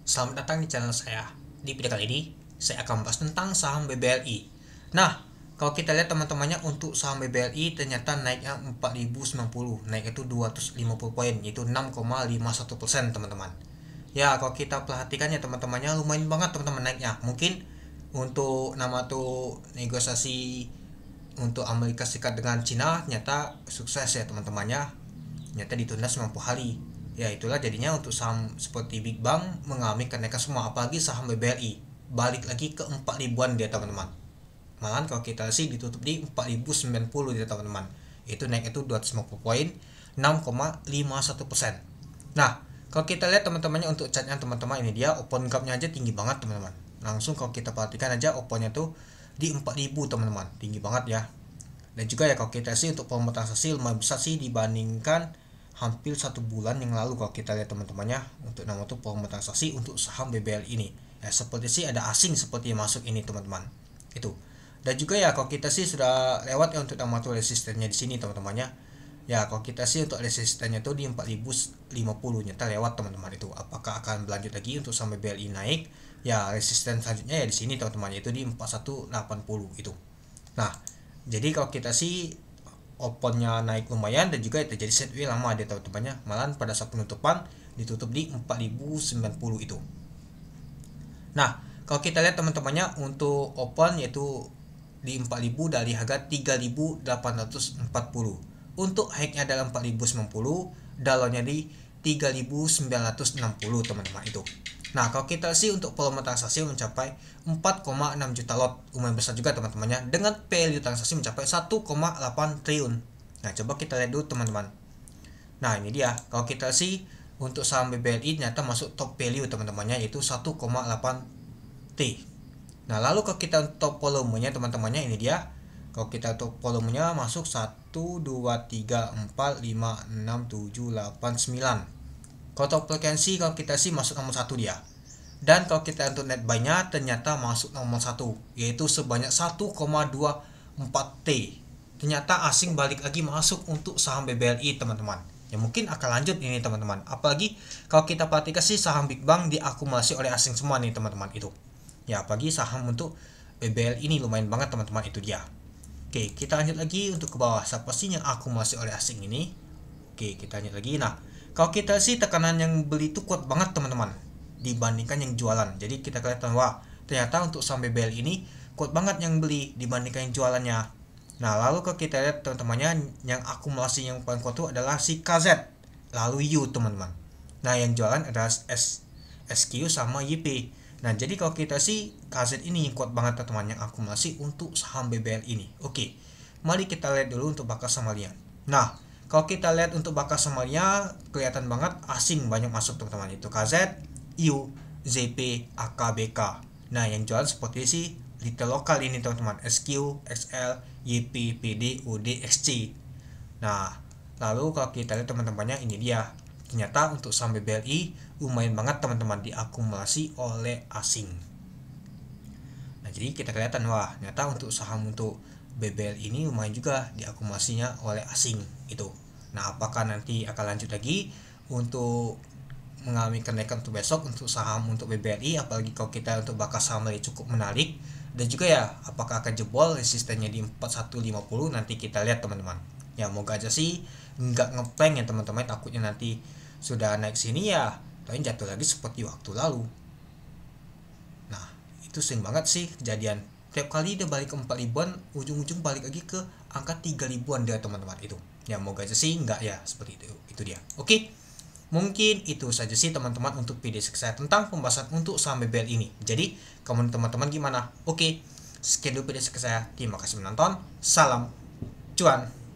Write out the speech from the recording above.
Selamat datang di channel saya. Di video kali ini, saya akan membahas tentang saham BBLI. Nah, kalau kita lihat teman-temannya untuk saham BBLI ternyata naiknya 4090, naik itu 250 poin, yaitu 6,51% teman-teman. Ya, kalau kita perhatikan ya teman-temannya lumayan banget teman-teman naiknya. Mungkin untuk nama tuh negosiasi untuk Amerika Serikat dengan Cina ternyata sukses ya teman-temannya, ternyata ditunda 90 hari. Ya itulah jadinya untuk saham seperti Big Bang mengalami kenaikan semua, apalagi saham BBRI balik lagi ke 4 ribuan dia teman-teman. Malahan kalau kita sih ditutup di 4090 dia teman-teman. Itu naik itu 250 poin, 6,51%. Nah, kalau kita lihat teman-temannya untuk chartnya teman-teman, ini dia open gapnya aja tinggi banget teman-teman. Langsung kalau kita perhatikan aja opennya tuh di 4000 teman-teman, tinggi banget ya. Dan juga ya kalau kita sih untuk volume transaksi lumayan besar sih dibandingkan hampir 1 bulan yang lalu kalau kita lihat teman-temannya untuk nama tuh volume transaksi untuk saham BBL ini. Ya seperti sih ada asing seperti yang masuk ini teman-teman. Itu. Dan juga ya kalau kita sih sudah lewat ya untuk nama tuh resistennya di sini teman-temannya. Ya kalau kita sih untuk resistennya tuh di 4050 nyata lewat teman-teman itu. Apakah akan berlanjut lagi untuk sampai BLI naik? Ya resisten selanjutnya ya di sini teman-teman, yaitu di 4180 itu. Nah, jadi kalau kita sih opennya naik lumayan dan juga terjadi sideways lama dia teman-temannya, malahan pada saat penutupan ditutup di 4090 itu. Nah, kalau kita lihat teman-temannya untuk open yaitu di 4000 dari harga 3840. Untuk high-nya adalah 4090, downloadnya di 3960 teman-teman itu. Nah, kalau kita sih untuk volume transaksi mencapai 4,6 juta lot, lumayan besar juga teman-temannya, dengan value transaksi mencapai 1,8 triliun. Nah, coba kita lihat dulu teman-teman. Nah, ini dia. Kalau kita sih untuk saham BBLI ternyata masuk top value teman-temannya, yaitu 1,8 T. Nah, lalu kalau kita top volumenya teman-temannya, ini dia. Kalau kita untuk volumenya masuk 1, 2, 3, 4, 5, 6, 7, 8, 9. Kalau top frekuensi kalau kita sih masuk nomor 1 dia. Dan kalau kita untuk net buy-nya ternyata masuk nomor 1, yaitu sebanyak 1,24 T. Ternyata asing balik lagi masuk untuk saham BBLI teman-teman. Ya mungkin akan lanjut ini teman-teman. Apalagi kalau kita perhatikan sih saham Big Bang diakumulasi oleh asing semua nih teman-teman itu. Ya apalagi saham untuk BBL ini lumayan banget teman-teman, itu dia. Oke, kita lanjut lagi untuk ke bawah. Siapa sih yang akumulasi oleh asing ini? Oke, kita lanjut lagi. Nah, kalau kita sih tekanan yang beli itu kuat banget teman-teman dibandingkan yang jualan. Jadi kita kelihatan wah ternyata untuk saham BBL ini kuat banget yang beli dibandingkan yang jualannya. Nah lalu kalau kita lihat teman-temannya yang akumulasi yang paling kuat itu adalah si KZ, lalu U teman-teman. Nah yang jualan adalah SQ sama YP. Nah jadi kalau kita sih KZ ini yang kuat banget teman-teman yang akumulasi untuk saham BBL ini. Oke, mari kita lihat dulu untuk Bakas Samalia. Nah kalau kita lihat untuk Bakas Samalia kelihatan banget asing banyak masuk teman-teman, itu KZ, IU, ZP, AKBK. Nah yang jualan seperti si retail lokal ini teman-teman, SQ, XL, YP, PD, UD, XC. Nah lalu kalau kita lihat teman-temannya, ini dia. Ternyata untuk saham BBLI lumayan banget teman-teman diakumulasi oleh asing. Nah jadi kita kelihatan wah ternyata untuk saham untuk BBL ini lumayan juga diakumulasinya oleh asing itu. Nah apakah nanti akan lanjut lagi untuk mengalami kenaikan untuk besok untuk saham untuk BBLI, apalagi kalau kita untuk Bakas Samalia cukup menarik. Dan juga ya apakah akan jebol resistennya di 4150, nanti kita lihat teman-teman. Ya moga aja sih nggak ngeprank ya teman-teman, takutnya nanti sudah naik sini ya tapi jatuh lagi seperti waktu lalu. Nah itu sering banget sih kejadian, tiap kali dia balik ke 4 ribuan ujung-ujung balik lagi ke angka 3 ribuan dia teman-teman itu. Ya moga aja sih enggak ya seperti itu dia. Oke, mungkin itu saja sih teman-teman untuk video saya tentang pembahasan untuk saham BBL ini. Jadi kamu teman-teman gimana? Oke, sekian dulu video saya. Terima kasih menonton. Salam cuan.